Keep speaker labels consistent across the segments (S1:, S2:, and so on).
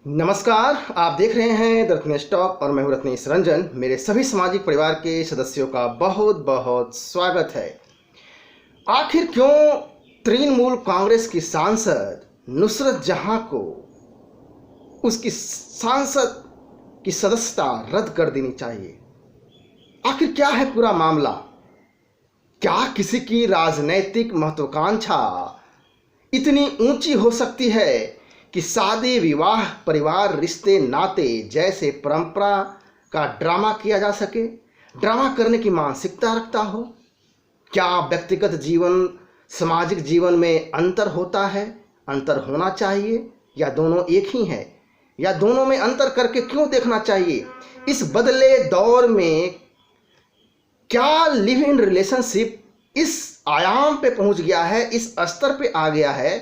S1: नमस्कार, आप देख रहे हैं द रत्नेश टॉक और मैं हूं रत्नेश रंजन। मेरे सभी सामाजिक परिवार के सदस्यों का बहुत बहुत स्वागत है। आखिर क्यों तृणमूल कांग्रेस की सांसद नुसरत जहां को उसकी सांसद की सदस्यता रद्द कर देनी चाहिए? आखिर क्या है पूरा मामला? क्या किसी की राजनैतिक महत्वाकांक्षा इतनी ऊंची हो सकती है कि शादी विवाह परिवार रिश्ते नाते जैसे परंपरा का ड्रामा किया जा सके, ड्रामा करने की मानसिकता रखता हो? क्या व्यक्तिगत जीवन सामाजिक जीवन में अंतर होता है, अंतर होना चाहिए, या दोनों एक ही है, या दोनों में अंतर करके क्यों देखना चाहिए? इस बदले दौर में क्या लिव इन रिलेशनशिप इस आयाम पे पहुंच गया है, इस स्तर पे आ गया है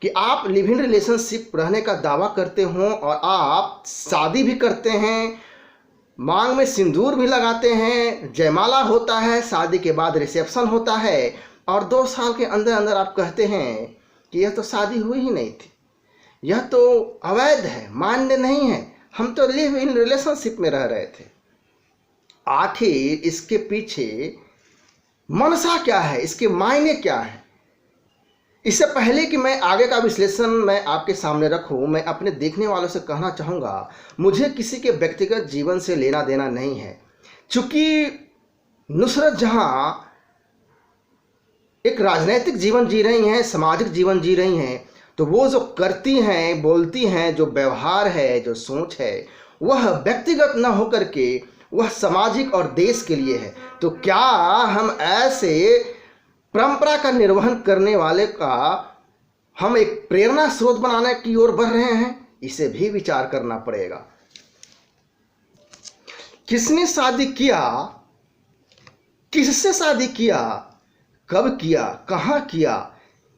S1: कि आप लिव इन रिलेशनशिप रहने का दावा करते हो और आप शादी भी करते हैं, मांग में सिंदूर भी लगाते हैं, जयमाला होता है, शादी के बाद रिसेप्शन होता है और 2 साल के अंदर अंदर आप कहते हैं कि यह तो शादी हुई ही नहीं थी, यह तो अवैध है, मान्य नहीं है, हम तो लिव इन रिलेशनशिप में रह रहे थे। आखिर इसके पीछे मनसा क्या है, इसके मायने क्या है? इससे पहले कि मैं आगे का विश्लेषण मैं आपके सामने रखूं, मैं अपने देखने वालों से कहना चाहूँगा, मुझे किसी के व्यक्तिगत जीवन से लेना देना नहीं है। चूँकि नुसरत जहां एक राजनैतिक जीवन जी रही हैं, सामाजिक जीवन जी रही हैं, तो वो जो करती हैं, बोलती हैं, जो व्यवहार है, जो सोच है, वह व्यक्तिगत न होकर के वह सामाजिक और देश के लिए है। तो क्या हम ऐसे परंपरा का निर्वहन करने वाले का हम एक प्रेरणा स्रोत बनाने की ओर बढ़ रहे हैं? इसे भी विचार करना पड़ेगा। किसने शादी किया, किससे शादी किया, कब किया, कहाँ किया,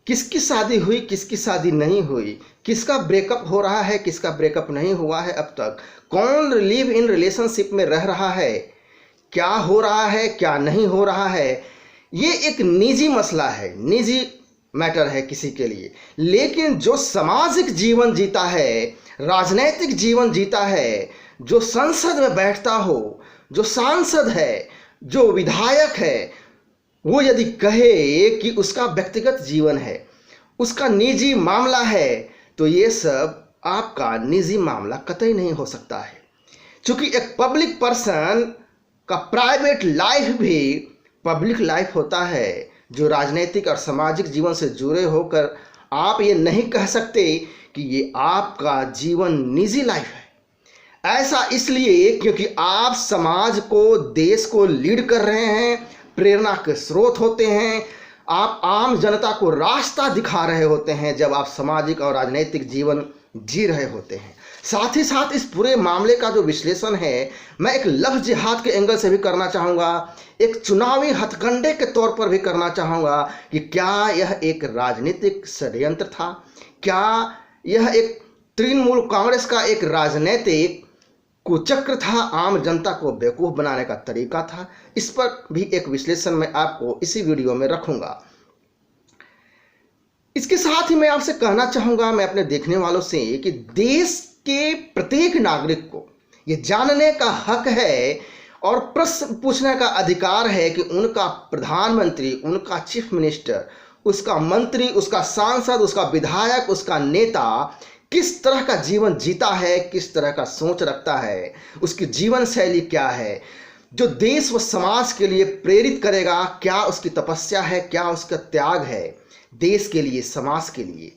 S1: किसकी शादी हुई, किसकी शादी नहीं हुई, किसका ब्रेकअप हो रहा है, किसका ब्रेकअप नहीं हुआ है, अब तक कौन लिव इन रिलेशनशिप में रह रहा है, क्या हो रहा है, क्या नहीं हो रहा है, ये एक निजी मसला है, निजी मैटर है किसी के लिए। लेकिन जो सामाजिक जीवन जीता है, राजनैतिक जीवन जीता है, जो संसद में बैठता हो, जो सांसद है, जो विधायक है, वो यदि कहे कि उसका व्यक्तिगत जीवन है, उसका निजी मामला है, तो ये सब आपका निजी मामला कतई नहीं हो सकता है। क्योंकि एक पब्लिक पर्सन का प्राइवेट लाइफ भी पब्लिक लाइफ होता है। जो राजनीतिक और सामाजिक जीवन से जुड़े होकर आप ये नहीं कह सकते कि ये आपका जीवन निजी लाइफ है। ऐसा इसलिए क्योंकि आप समाज को, देश को लीड कर रहे हैं, प्रेरणा के स्रोत होते हैं, आप आम जनता को रास्ता दिखा रहे होते हैं जब आप सामाजिक और राजनीतिक जीवन जी रहे होते हैं। साथ ही साथ इस पूरे मामले का जो विश्लेषण है, मैं एक लव जिहाद के एंगल से भी करना चाहूँगा, एक चुनावी हथकंडे के तौर पर भी करना चाहूँगा कि क्या यह एक राजनीतिक षड्यंत्र था, क्या यह एक तृणमूल कांग्रेस का एक राजनीतिक कुचक्र था, आम जनता को बेवकूफ़ बनाने का तरीका था। इस पर भी एक विश्लेषण मैं आपको इसी वीडियो में रखूँगा। इसके साथ ही मैं आपसे कहना चाहूँगा, मैं अपने देखने वालों से, कि देश के प्रत्येक नागरिक को ये जानने का हक है और प्रश्न पूछने का अधिकार है कि उनका प्रधानमंत्री, उनका चीफ मिनिस्टर, उसका मंत्री, उसका सांसद, उसका विधायक, उसका नेता किस तरह का जीवन जीता है, किस तरह का सोच रखता है, उसकी जीवन शैली क्या है, जो देश व समाज के लिए प्रेरित करेगा, क्या उसकी तपस्या है, क्या उसका त्याग है देश के लिए, समाज के लिए।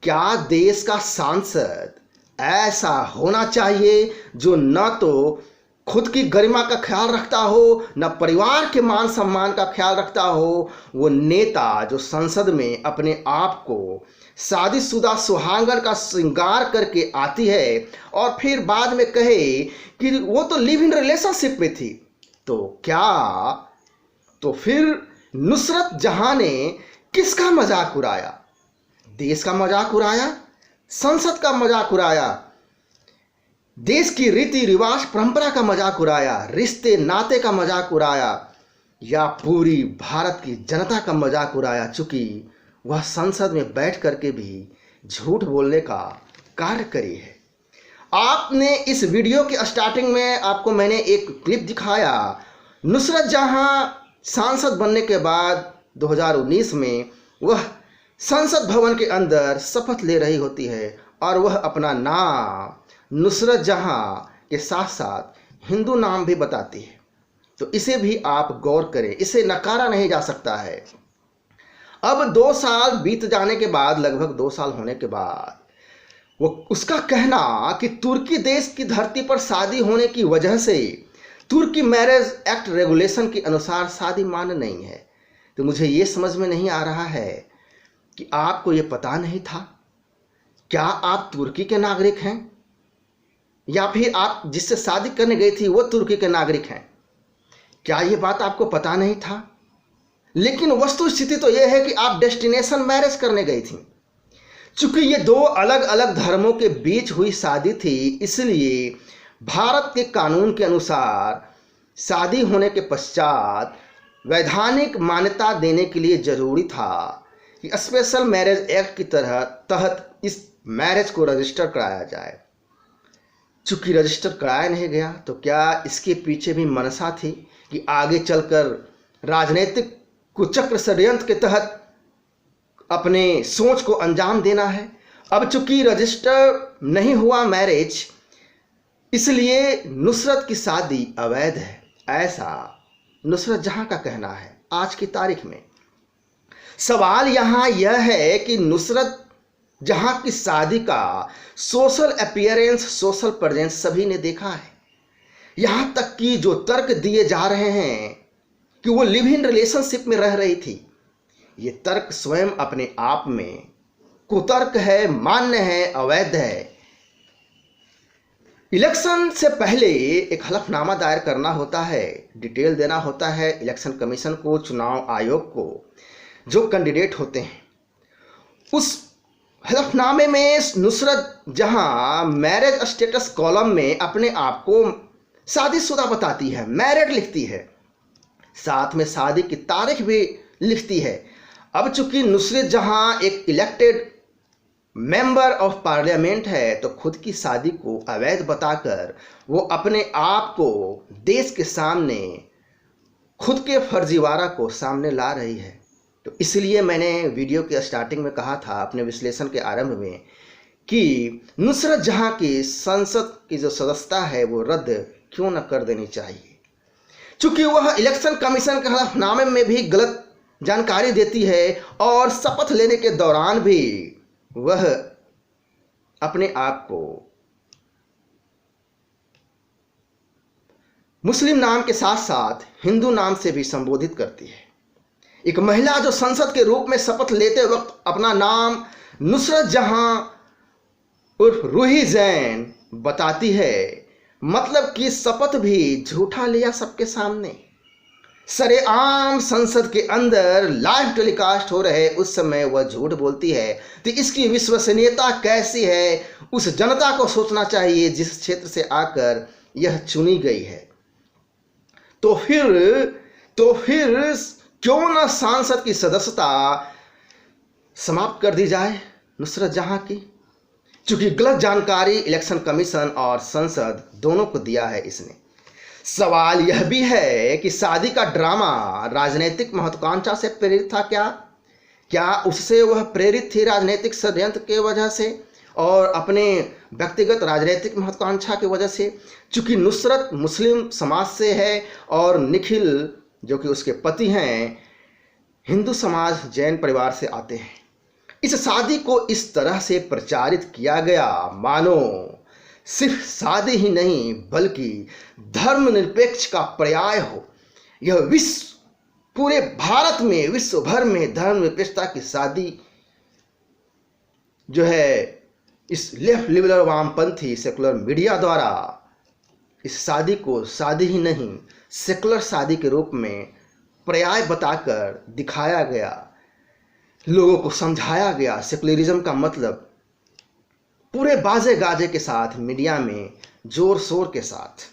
S1: क्या देश का सांसद ऐसा होना चाहिए जो न तो खुद की गरिमा का ख्याल रखता हो, न परिवार के मान सम्मान का ख्याल रखता हो? वो नेता जो संसद में अपने आप को शादीशुदा सुहागन का श्रृंगार करके आती है और फिर बाद में कहे कि वो तो लिव इन रिलेशनशिप में थी, तो क्या, तो फिर नुसरत जहां ने किसका मजाक उड़ाया? देश का मजाक उड़ाया, संसद का मजाक उड़ाया, देश की रीति रिवाज परंपरा का मजाक उड़ाया, रिश्ते नाते का मजाक उड़ाया, या पूरी भारत की जनता का मजाक उड़ाया? चूंकि वह संसद में बैठ करके भी झूठ बोलने का कार्य करी है। आपने इस वीडियो के स्टार्टिंग में आपको मैंने एक क्लिप दिखाया, नुसरत जहां सांसद बनने के बाद 2019 में वह संसद भवन के अंदर शपथ ले रही होती है और वह अपना नाम नुसरत जहां के साथ साथ हिंदू नाम भी बताती है। तो इसे भी आप गौर करें, इसे नकारा नहीं जा सकता है। अब 2 साल बीत जाने के बाद, लगभग 2 साल होने के बाद, वो उसका कहना कि तुर्की देश की धरती पर शादी होने की वजह से तुर्की मैरिज एक्ट रेगुलेशन के अनुसार शादी मान्य नहीं है। तो मुझे ये समझ में नहीं आ रहा है कि आपको ये पता नहीं था? क्या आप तुर्की के नागरिक हैं या फिर आप जिससे शादी करने गई थी वो तुर्की के नागरिक हैं? क्या ये बात आपको पता नहीं था? लेकिन वस्तु स्थिति तो यह है कि आप डेस्टिनेशन मैरिज करने गई थी। चूंकि ये 2 अलग अलग धर्मों के बीच हुई शादी थी, इसलिए भारत के कानून के अनुसार शादी होने के पश्चात वैधानिक मान्यता देने के लिए जरूरी था कि स्पेशल मैरिज एक्ट की तहत इस मैरिज को रजिस्टर कराया जाए। चूंकि रजिस्टर कराया नहीं गया, तो क्या इसके पीछे भी मनसा थी कि आगे चलकर राजनीतिक कुचक्र षड्यंत्र के तहत अपने सोच को अंजाम देना है? अब चूंकि रजिस्टर नहीं हुआ मैरिज, इसलिए नुसरत की शादी अवैध है, ऐसा नुसरत जहां का कहना है आज की तारीख में। सवाल यहां यह है कि नुसरत जहां की शादी का सोशल अपीयरेंस, सोशल प्रेजेंस सभी ने देखा है। यहां तक कि जो तर्क दिए जा रहे हैं कि वो लिव इन रिलेशनशिप में रह रही थी, ये तर्क स्वयं अपने आप में कुतर्क है, मान्य है, अवैध है। इलेक्शन से पहले एक हलफनामा दायर करना होता है, डिटेल देना होता है इलेक्शन कमीशन को, चुनाव आयोग को, जो कैंडिडेट होते हैं। उस हलफनामे में नुसरत जहां मैरिज स्टेटस कॉलम में अपने आप को शादीशुदा बताती है, मैरिड लिखती है, साथ में शादी की तारीख भी लिखती है। अब चूंकि नुसरत जहां एक इलेक्टेड मेंबर ऑफ पार्लियामेंट है, तो खुद की शादी को अवैध बताकर वो अपने आप को देश के सामने, खुद के फर्जीवाड़ा को सामने ला रही है। तो इसलिए मैंने वीडियो के स्टार्टिंग में कहा था, अपने विश्लेषण के आरंभ में, कि नुसरत जहां की संसद की जो सदस्यता है वो रद्द क्यों न कर देनी चाहिए। चूंकि वह इलेक्शन कमीशन के हलफनामे में भी गलत जानकारी देती है और शपथ लेने के दौरान भी वह अपने आप को मुस्लिम नाम के साथ साथ हिंदू नाम से भी संबोधित करती है। एक महिला जो संसद के रूप में शपथ लेते वक्त अपना नाम नुसरत जहां उर्फ रूही जैन बताती है, मतलब कि शपथ भी झूठा लिया सबके सामने। सरेआम संसद के अंदर लाइव टेलीकास्ट हो रहे उस समय वह झूठ बोलती है, तो इसकी विश्वसनीयता कैसी है, उस जनता को सोचना चाहिए जिस क्षेत्र से आकर यह चुनी गई है। तो फिर क्यों न सांसद की सदस्यता समाप्त कर दी जाए नुसरत जहां की। चूंकि गलत जानकारी इलेक्शन कमीशन और संसद दोनों को दिया है इसने। सवाल यह भी है कि शादी का ड्रामा राजनीतिक महत्वाकांक्षा से प्रेरित था क्या उससे वह प्रेरित थी राजनीतिक षड्यंत्र के वजह से और अपने व्यक्तिगत राजनीतिक महत्वाकांक्षा की वजह से। चूंकि नुसरत मुस्लिम समाज से है और निखिल जो कि उसके पति हैं हिंदू समाज जैन परिवार से आते हैं, इस शादी को इस तरह से प्रचारित किया गया मानो सिर्फ शादी ही नहीं बल्कि धर्मनिरपेक्ष का पर्याय हो। यह पूरे भारत में, विश्व भर में धर्मनिरपेक्षता की शादी जो है इस लेफ्ट लिबरल वामपंथी सेकुलर मीडिया द्वारा इस शादी को शादी ही नहीं सेकुलर शादी के रूप में पर्याय बताकर दिखाया गया, लोगों को समझाया गया। सेकुलरिज्म का मतलब पूरे बाजे गाजे के साथ मीडिया में जोर शोर के साथ।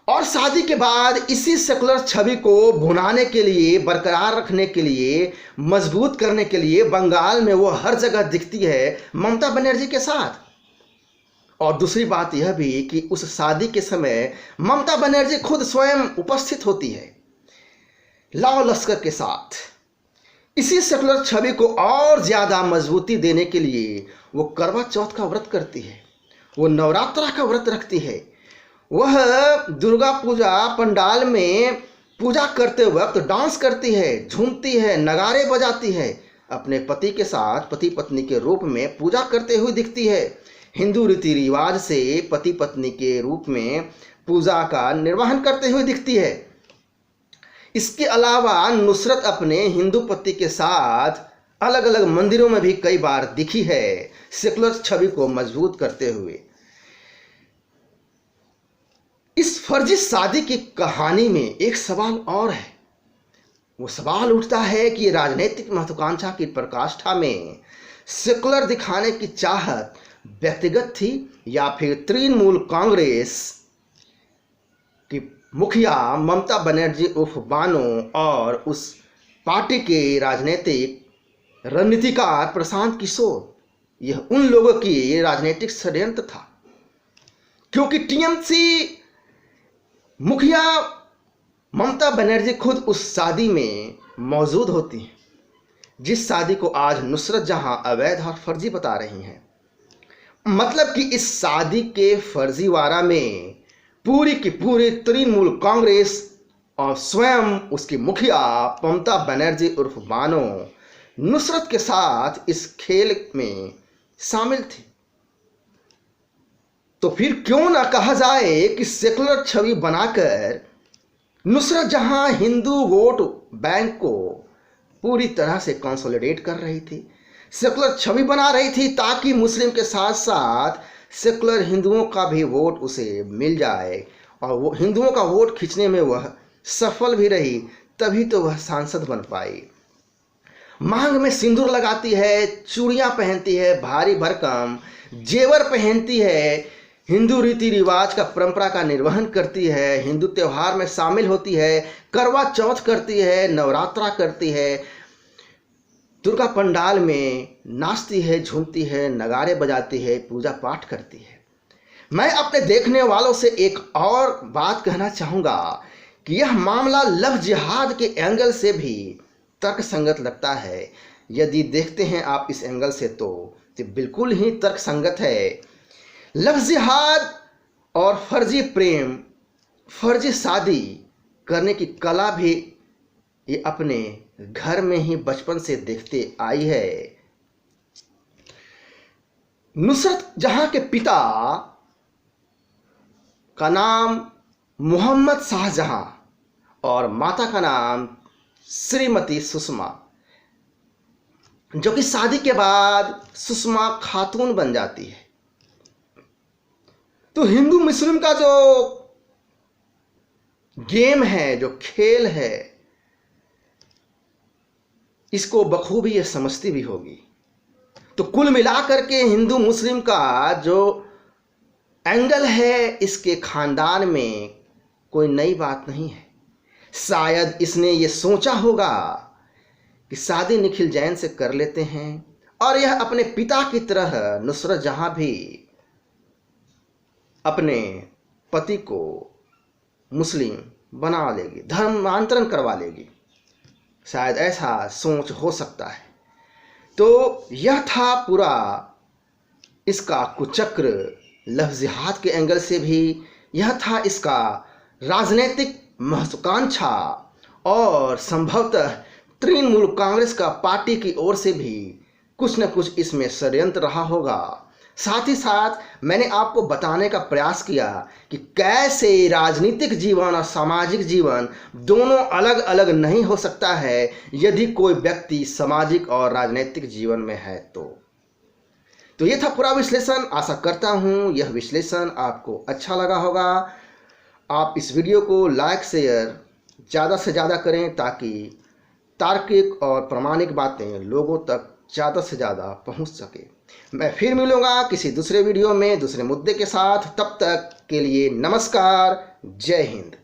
S1: और शादी के बाद इसी सेकुलर छवि को भुनाने के लिए, बरकरार रखने के लिए, मजबूत करने के लिए बंगाल में वो हर जगह दिखती है ममता बनर्जी के साथ। और दूसरी बात यह भी कि उस शादी के समय ममता बनर्जी खुद स्वयं उपस्थित होती है लाव लश्कर के साथ। इसी सेकुलर छवि को और ज़्यादा मजबूती देने के लिए वो करवा चौथ का व्रत करती है, वो नवरात्रा का व्रत रखती है, वह दुर्गा पूजा पंडाल में पूजा करते वक्त डांस करती है, झूमती है, नगाड़े बजाती है, अपने पति के साथ पति पत्नी के रूप में पूजा करते हुए दिखती है। हिंदू रीति रिवाज से पति पत्नी के रूप में पूजा का निर्वहन करते हुए दिखती है। इसके अलावा नुसरत अपने हिंदू पति के साथ अलग अलग मंदिरों में भी कई बार दिखी है, सेकुलर छवि को मजबूत करते हुए। इस फर्जी शादी की कहानी में एक सवाल और है। वो सवाल उठता है कि राजनीतिक महत्वाकांक्षा की पराकाष्ठा में सेकुलर दिखाने की चाहत व्यक्तिगत थी या फिर तृणमूल कांग्रेस की मुखिया ममता बनर्जी उर्फ बानो और उस पार्टी के राजनीतिक रणनीतिकार प्रशांत किशोर, यह उन लोगों की राजनीतिक षड्यंत्र था। क्योंकि टीएमसी मुखिया ममता बनर्जी खुद उस शादी में मौजूद होती हैं, जिस शादी को आज नुसरत जहां अवैध और फर्जी बता रही हैं। मतलब कि इस शादी के फर्जीवाड़ा में पूरी की पूरी तृणमूल कांग्रेस और स्वयं उसकी मुखिया ममता बनर्जी उर्फ बानो नुसरत के साथ इस खेल में शामिल थी। तो फिर क्यों ना कहा जाए कि सेकुलर छवि बनाकर नुसरत जहां हिंदू वोट बैंक को पूरी तरह से कंसोलिडेट कर रही थी, सेकुलर छवि बना रही थी ताकि मुस्लिम के साथ साथ सेकुलर हिंदुओं का भी वोट उसे मिल जाए, और वो हिंदुओं का वोट खींचने में वह सफल भी रही, तभी तो वह सांसद बन पाई। मांग में सिंदूर लगाती है, चूड़ियां पहनती है, भारी भरकम जेवर पहनती है, हिंदू रीति रिवाज का परंपरा का निर्वहन करती है, हिंदू त्यौहार में शामिल होती है, करवा चौथ करती है, नवरात्रा करती है, दुर्गा पंडाल में नाचती है, झूमती है, नगाड़े बजाती है, पूजा पाठ करती है। मैं अपने देखने वालों से एक और बात कहना चाहूँगा कि यह मामला लव जिहाद के एंगल से भी तर्कसंगत लगता है। यदि देखते हैं आप इस एंगल से तो बिल्कुल ही तर्कसंगत है। लव जिहाद और फर्जी प्रेम, फर्जी शादी करने की कला भी ये अपने घर में ही बचपन से देखते आई है। नुसरत जहां के पिता का नाम मोहम्मद शाहजहां और माता का नाम श्रीमती सुषमा, जो कि शादी के बाद सुषमा खातून बन जाती है। तो हिंदू मुस्लिम का जो गेम है, जो खेल है, इसको बखूबी ये समझती भी होगी। तो कुल मिलाकर के हिंदू मुस्लिम का जो एंगल है, इसके खानदान में कोई नई बात नहीं है। शायद इसने ये सोचा होगा कि शादी निखिल जैन से कर लेते हैं और यह अपने पिता की तरह नुसरत जहां भी अपने पति को मुस्लिम बना लेगी, धर्मांतरण करवा लेगी। शायद ऐसा सोच हो सकता है। तो यह था पूरा इसका कुचक्र। लव जिहाद के एंगल से भी यह था इसका राजनीतिक महत्वाकांक्षा, और संभवतः तृणमूल कांग्रेस का पार्टी की ओर से भी कुछ न कुछ इसमें षड्यंत्र रहा होगा। साथ ही साथ मैंने आपको बताने का प्रयास किया कि कैसे राजनीतिक जीवन और सामाजिक जीवन दोनों अलग अलग नहीं हो सकता है यदि कोई व्यक्ति सामाजिक और राजनीतिक जीवन में है। तो ये था पूरा विश्लेषण। आशा करता हूँ यह विश्लेषण आपको अच्छा लगा होगा। आप इस वीडियो को लाइक शेयर ज़्यादा से ज़्यादा करें ताकि तार्किक और प्रामाणिक बातें लोगों तक ज़्यादा से ज़्यादा पहुंच सके। मैं फिर मिलूंगा किसी दूसरे वीडियो में दूसरे मुद्दे के साथ। तब तक के लिए नमस्कार, जय हिंद।